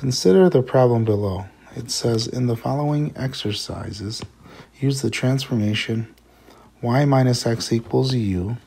Consider the problem below. It says, in the following exercises, use the transformation y minus x equals u,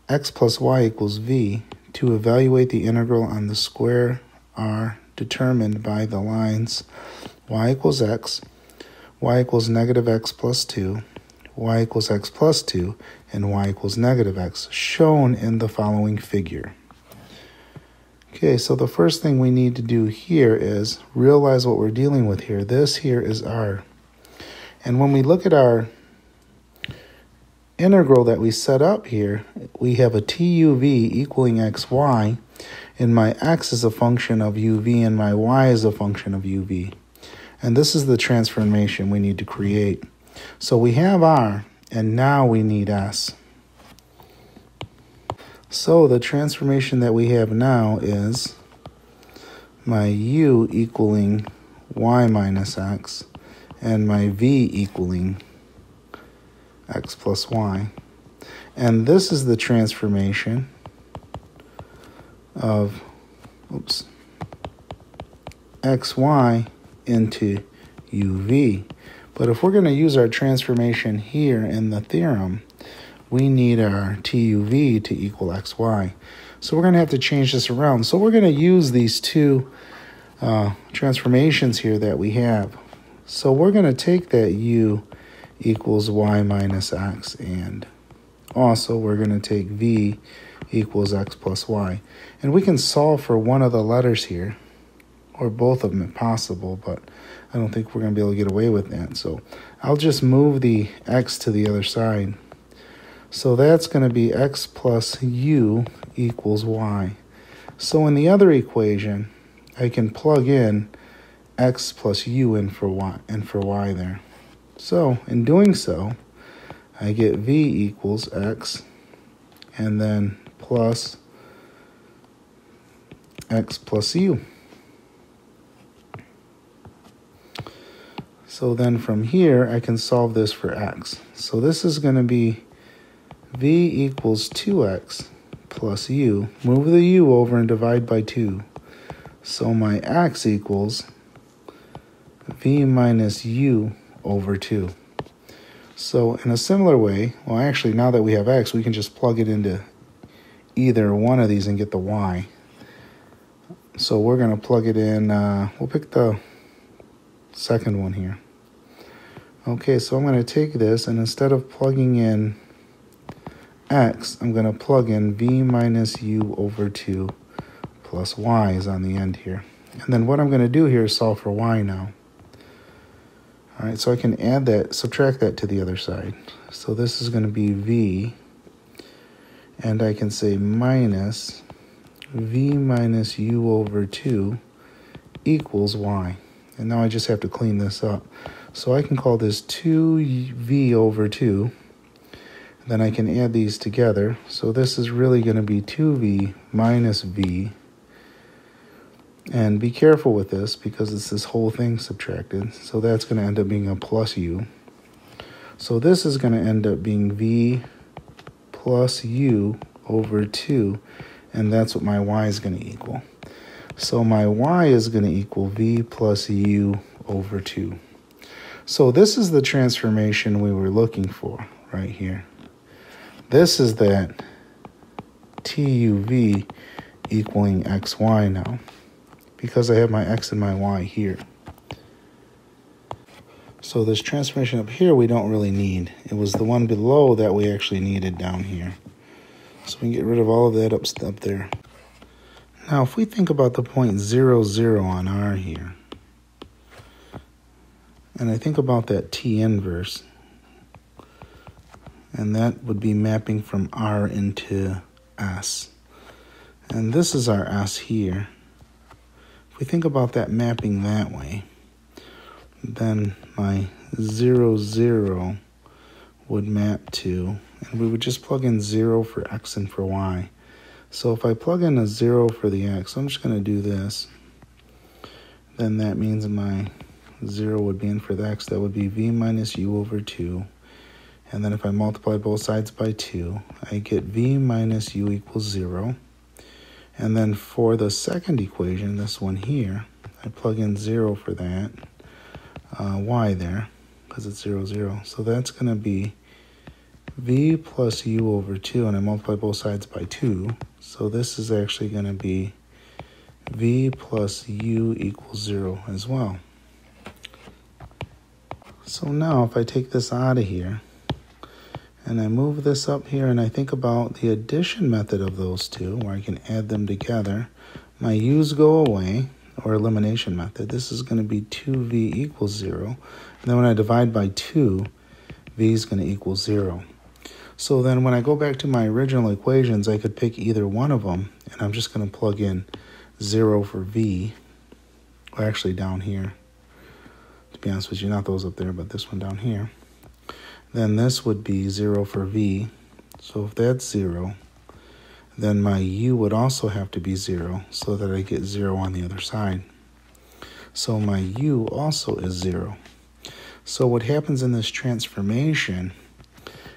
x plus y equals v to evaluate the integral on the square r determined by the lines y equals x, y equals negative x plus 2, y equals x plus 2, and y equals negative x, shown in the following figure. Okay, so the first thing we need to do here is realize what we're dealing with here. This here is r. And when we look at our integral that we set up here, we have a tuv equaling xy, and my x is a function of uv and my y is a function of uv. And this is the transformation we need to create. So we have r, and now we need s. So the transformation that we have now is my u equaling y minus x and my v equaling x plus y. And this is the transformation of xy into uv. But if we're going to use our transformation here in the theorem, we need our tuv to equal xy. So we're going to have to change this around. So we're going to use these two transformations here that we have. So we're going to take that u equals y minus x, and also we're going to take v equals x plus y. And we can solve for one of the letters here, or both of them if possible, but I don't think we're going to be able to get away with that. So I'll just move the x to the other side. So that's going to be x plus u equals y. So in the other equation, I can plug in x plus u in for y there. So in doing so, I get v equals x and then plus x plus u. So then from here, I can solve this for x. So this is going to be v equals 2x plus u. Move the u over and divide by 2. So my x equals v minus u over 2. So in a similar way, well actually now that we have x, we can just plug it into either one of these and get the y. So we're going to plug it in, we'll pick the second one here. Okay, so I'm going to take this, and instead of plugging in x, I'm going to plug in v minus u over 2 plus y is on the end here. And then what I'm going to do here is solve for y now. All right, so I can add that, subtract that to the other side. So this is going to be v, and I can say minus v minus u over 2 equals y. And now I just have to clean this up. So I can call this 2v over 2. Then I can add these together. So this is really going to be 2v minus v. And be careful with this because it's this whole thing subtracted. So that's going to end up being a plus u. So this is going to end up being v plus u over 2. And that's what my y is going to equal. So my y is going to equal v plus u over 2. So this is the transformation we were looking for right here. This is that tuv equaling xy now, because I have my x and my y here. So this transformation up here we don't really need. It was the one below that we actually needed down here. So we can get rid of all of that up there. Now if we think about the point 0, 0 on r here, and I think about that t inverse, and that would be mapping from r into s. And this is our s here. If we think about that mapping that way, then my 0, 0 would map to, and we would just plug in 0 for x and for y. So if I plug in a 0 for the x, I'm just going to do this. Then that means my 0 would be in for the x. That would be v minus u over 2. And then if I multiply both sides by 2, I get v minus u equals 0. And then for the second equation, this one here, I plug in 0 for that, y there, because it's 0, 0. So that's going to be v plus u over 2, and I multiply both sides by 2. So this is actually going to be v plus u equals 0 as well. So now if I take this out of here, and I move this up here, and I think about the addition method of those two, where I can add them together, my u's go away, or elimination method. This is going to be 2v equals 0. And then when I divide by 2, v is going to equal 0. So then when I go back to my original equations, I could pick either one of them, and I'm just going to plug in 0 for v, or actually down here. To be honest with you, not those up there, but this one down here. Then this would be 0 for v. So if that's 0, then my u would also have to be 0, so that I get 0 on the other side. So my u also is 0. So what happens in this transformation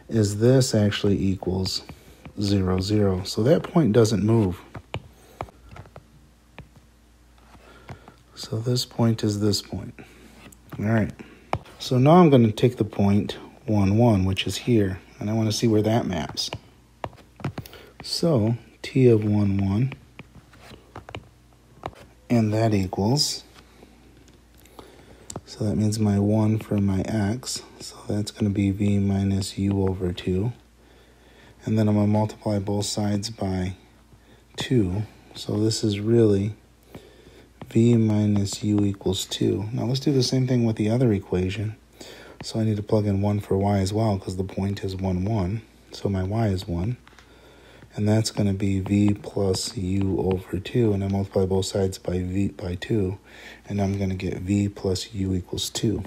is this actually equals 0, 0. So that point doesn't move. So this point is this point. All right. So now I'm going to take the point 1, 1, which is here, and I want to see where that maps. So t of 1, 1, and that equals, so that means my 1 for my x, so that's going to be v minus u over 2. And then I'm going to multiply both sides by 2. So this is really v minus u equals 2. Now let's do the same thing with the other equation. So I need to plug in 1 for y as well, because the point is 1, 1. So my y is 1. And that's going to be v plus u over 2. And I multiply both sides by 2. And I'm going to get v plus u equals 2.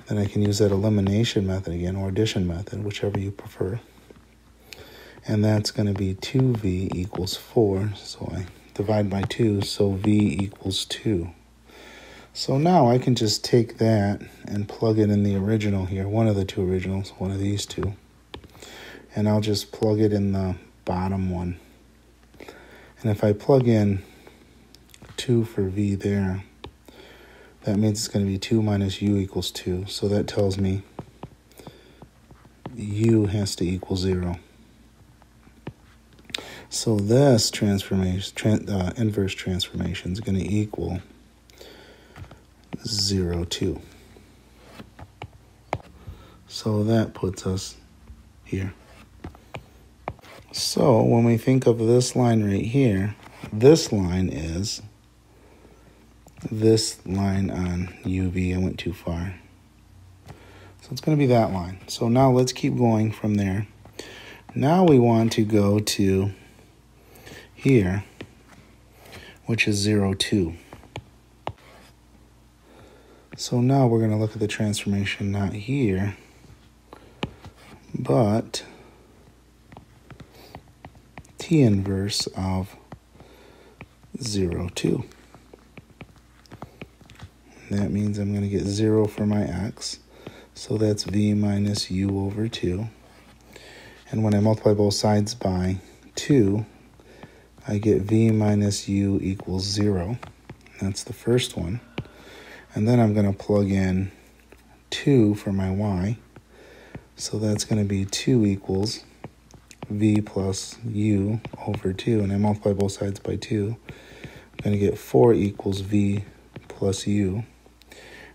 Then I can use that elimination method again, or addition method, whichever you prefer. And that's going to be 2v equals 4. So I divide by 2, so v equals 2. So now I can just take that and plug it in the original here, one of the two originals, one of these two. And I'll just plug it in the bottom one. And if I plug in 2 for v there, that means it's going to be 2 minus u equals 2. So that tells me u has to equal 0. So this transformation, inverse transformation is going to equal 0, 2. So that puts us here. So when we think of this line right here, this line is this line on UV. I went too far. So it's going to be that line. So now let's keep going from there. Now we want to go to here, which is 0, 2. So now we're going to look at the transformation not here, but T inverse of 0, 2. That means I'm going to get 0 for my x. So that's v minus u over 2. And when I multiply both sides by 2, I get v minus u equals 0. That's the first one. And then I'm going to plug in 2 for my y. So that's going to be 2 equals v plus u over 2. And I multiply both sides by 2. I'm going to get 4 equals v plus u.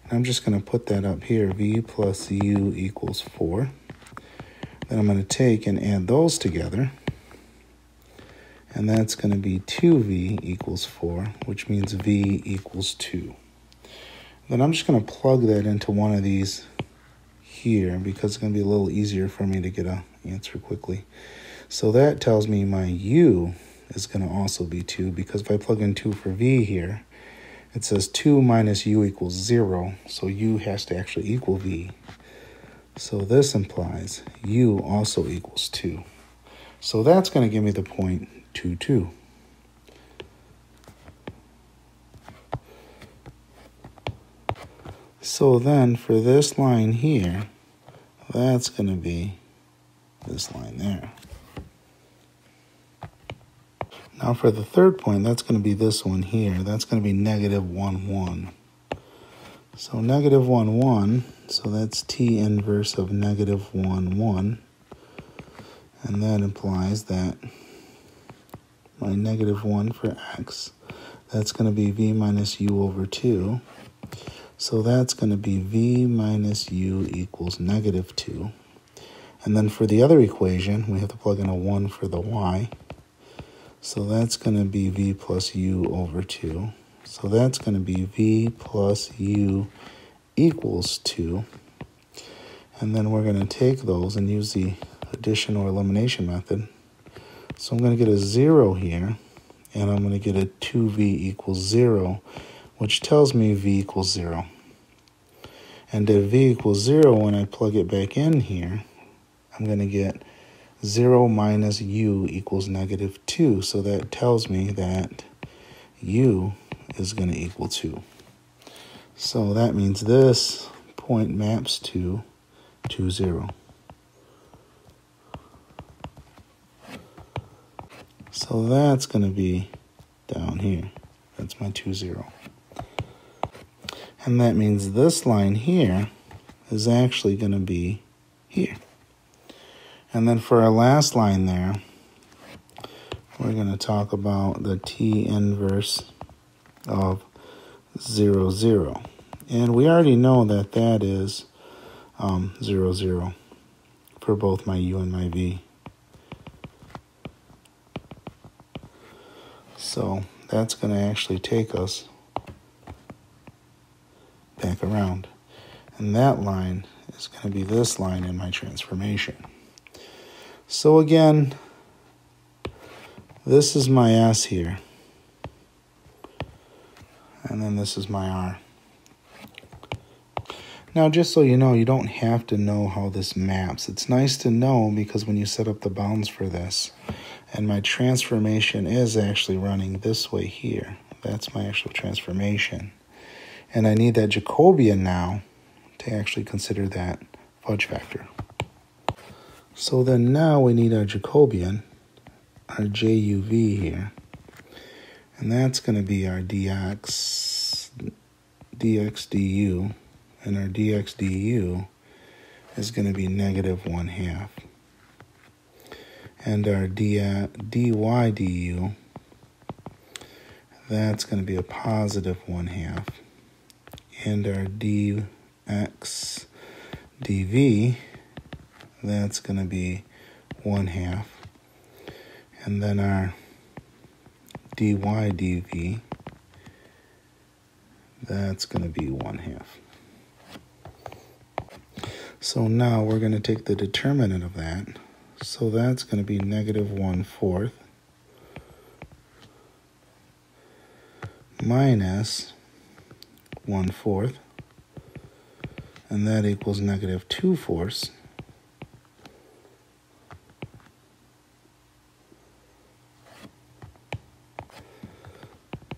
And I'm just going to put that up here. V plus u equals 4. Then I'm going to take and add those together. And that's going to be 2v equals 4, which means v equals 2. Then I'm just going to plug that into one of these here because it's going to be a little easier for me to get an answer quickly. So that tells me my u is going to also be 2 because if I plug in 2 for v here, it says 2 minus u equals 0, so u has to actually equal v. So this implies u also equals 2. So that's going to give me the point 2, 2. So then for this line here, that's going to be this line there. Now for the third point, that's going to be this one here. That's going to be negative 1, 1. So negative 1, 1, so that's t inverse of negative 1, 1. And that implies that my negative 1 for x, that's going to be v minus u over 2. So that's going to be v minus u equals negative 2. And then for the other equation, we have to plug in a 1 for the y. So that's going to be v plus u over 2. So that's going to be v plus u equals 2. And then we're going to take those and use the addition or elimination method. So I'm going to get a 0 here, and I'm going to get a 2v equals 0, which tells me v equals 0. And if v equals 0, when I plug it back in here, I'm going to get 0 minus u equals negative 2. So that tells me that u is going to equal 2. So that means this point maps to 2, 0. So that's going to be down here. That's my 2, 0. And that means this line here is actually going to be here. And then for our last line there, we're going to talk about the t inverse of 0, 0. And we already know that that is 0, 0 for both my u and my v. So that's going to actually take us back around. And that line is going to be this line in my transformation. So again, this is my S here. And then this is my R. Now, just so you know, you don't have to know how this maps. It's nice to know because when you set up the bounds for this, and my transformation is actually running this way here. That's my actual transformation. And I need that Jacobian now to actually consider that fudge factor. So then now we need our Jacobian, our JUV here. And that's going to be our dx du. And our dx du is going to be negative 1/2. And our dy du, that's going to be a positive 1/2. And our dx dv, that's going to be 1/2. And then our dy dv, that's going to be 1/2. So now we're going to take the determinant of that. So that's going to be negative 1/4 minus 1/4, and that equals negative 2/4,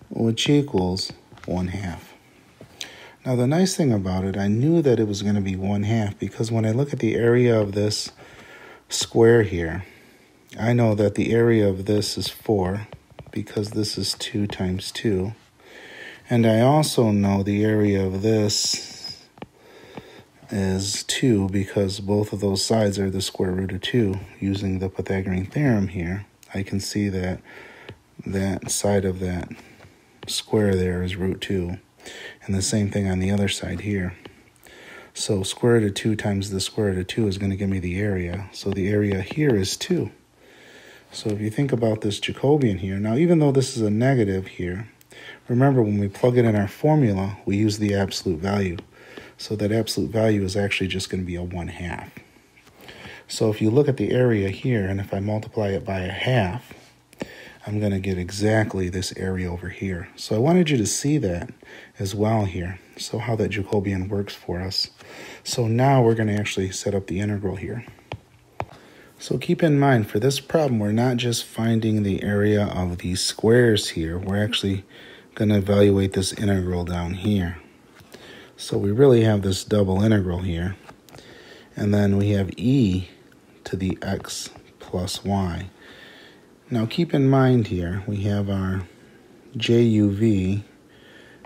which equals 1/2. Now the nice thing about it, I knew that it was going to be 1/2 because when I look at the area of this square here, I know that the area of this is 4 because this is 2 times 2. And I also know the area of this is 2 because both of those sides are the square root of 2. Using the Pythagorean theorem here, I can see that that side of that square there is root 2. And the same thing on the other side here. So square root of 2 times the square root of 2 is going to give me the area. So the area here is 2. So if you think about this Jacobian here, now even though this is a negative here, remember when we plug it in our formula, we use the absolute value. So that absolute value is actually just going to be a 1/2. So if you look at the area here, and if I multiply it by 1/2, I'm going to get exactly this area over here. So I wanted you to see that as well here. So how that Jacobian works for us. So now we're going to actually set up the integral here. So keep in mind, for this problem, we're not just finding the area of these squares here. We're actually going to evaluate this integral down here. So we really have this double integral here. And then we have e to the x plus y. Now keep in mind here, we have our JUV,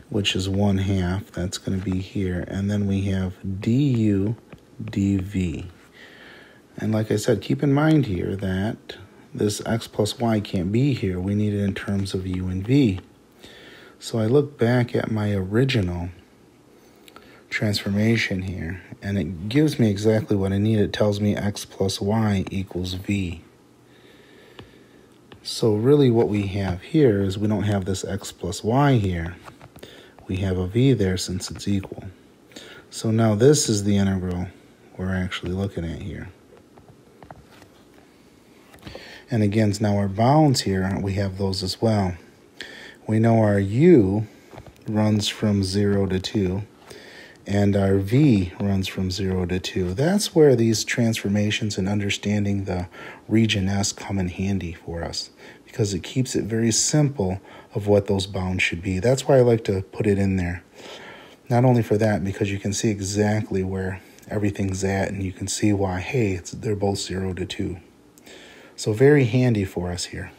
which is 1/2. That's going to be here. And then we have DU dV. And like I said, keep in mind here that this x plus y can't be here. We need it in terms of u and v. So I look back at my original transformation here, and it gives me exactly what I need. It tells me x plus y equals v. So really what we have here is we don't have this x plus y here. We have a v there since it's equal. So now this is the integral we're actually looking at here. And again, now our bounds here, we have those as well. We know our u runs from 0 to 2, and our v runs from 0 to 2. That's where these transformations and understanding the region S come in handy for us, because it keeps it very simple of what those bounds should be. That's why I like to put it in there. Not only for that, because you can see exactly where everything's at, and you can see why, hey, they're both 0 to 2. So very handy for us here.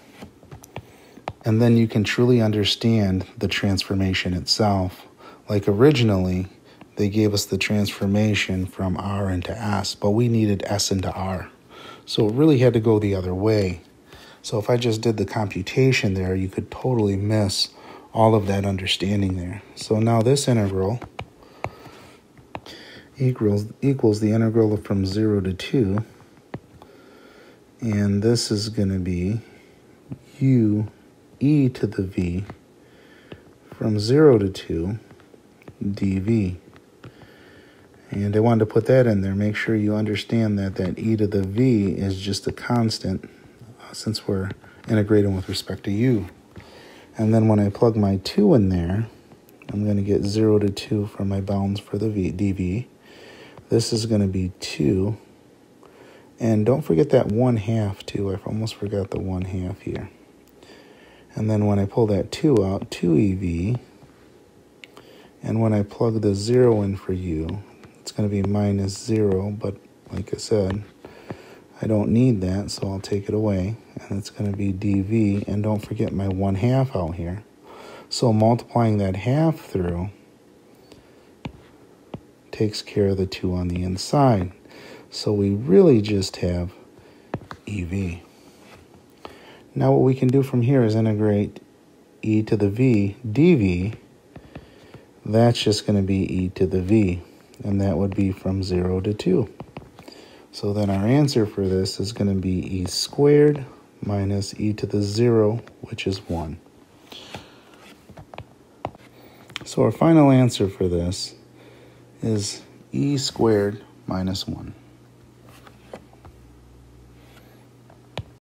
And then you can truly understand the transformation itself. Like originally, they gave us the transformation from R into S, but we needed S into R. So it really had to go the other way. So if I just did the computation there, you could totally miss all of that understanding there. So now this integral equals the integral from 0 to 2. And this is going to be u e to the v from 0 to 2 dv. And I wanted to put that in there. Make sure you understand that e to the v is just a constant since we're integrating with respect to u. And then when I plug my 2 in there, I'm going to get 0 to 2 for my bounds for the dv. This is going to be 2. And don't forget that 1/2 too. I almost forgot the 1/2 here. And then when I pull that 2 out, 2ev. And when I plug the 0 in for u, it's going to be minus 0. But like I said, I don't need that, so I'll take it away. And it's going to be dv. And don't forget my 1/2 out here. So multiplying that half through takes care of the 2 on the inside. So we really just have EV. Now what we can do from here is integrate e to the v dv. That's just going to be e to the v, and that would be from 0 to 2. So then our answer for this is going to be e squared minus e to the 0, which is 1. So our final answer for this is e squared minus 1.